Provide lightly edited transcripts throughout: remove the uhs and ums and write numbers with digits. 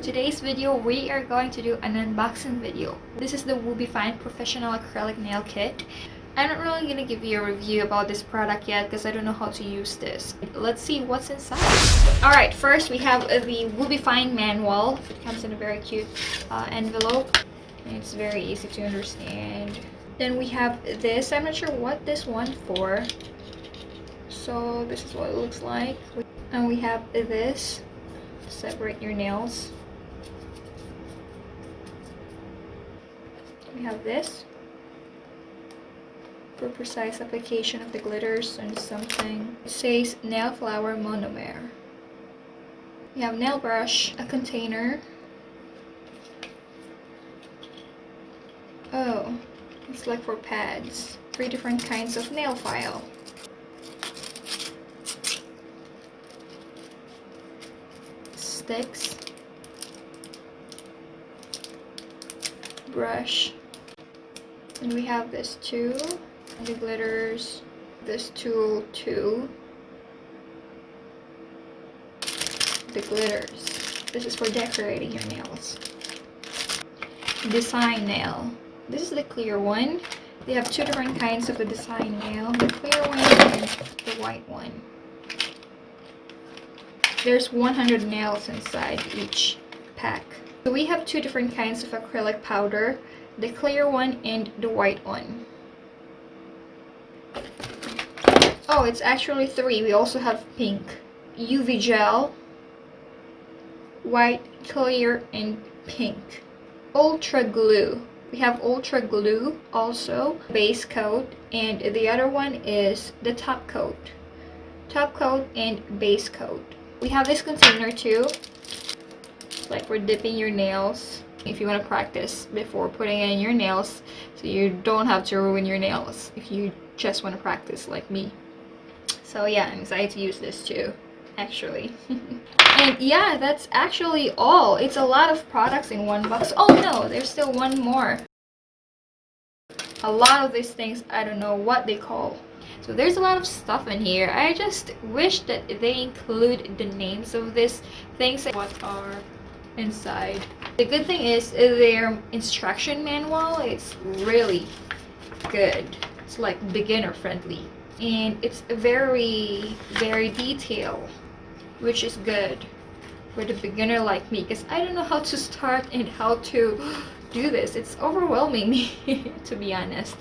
today's video, we are going to do an unboxing video. This is the Wubefine Professional Acrylic Nail Kit. I'm not really going to give you a review about this product yet because I don't know how to use this. Let's see what's inside. Alright, first we have the Wubefine manual. It comes in a very cute envelope. And it's very easy to understand. Then we have this. I'm not sure what this one's for. So this is what it looks like. And we have this. Separate your nails. We have this for precise application of the glitters and something. It says nail flower monomer. We have nail brush, a container. Oh, it's like for pads. 3 different kinds of nail file. Sticks, brush, and we have this too, and the glitters, this tool too, the glitters. This is for decorating your nails. Design nail. This is the clear one. They have 2 different kinds of the design nail, the clear one and the white one. There's 100 nails inside each pack. So we have 2 different kinds of acrylic powder, the clear one and the white one. Oh, it's actually 3. We also have pink, UV gel, white, clear, and pink. Ultra glue. We have ultra glue also, base coat, and the other one is the top coat. Top coat and base coat. We have this container too, like for dipping your nails if you want to practice before putting it in your nails, so you don't have to ruin your nails if you just want to practice like me. So yeah, I'm excited to use this too, actually. And yeah, that's actually all. It's a lot of products in one box. Oh no, there's still one more. A lot of these things, I don't know what they call. So there's a lot of stuff in here. I just wish that they include the names of these things and what are inside. The good thing is their instruction manual, it's really good. It's like beginner friendly. And it's very detailed, which is good for the beginner like me, because I don't know how to start and how to do this. It's overwhelming me, to be honest.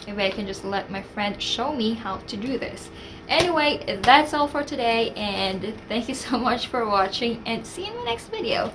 Maybe I can just let my friend show me how to do this. Anyway, that's all for today, and thank you so much for watching, and see you in the next video.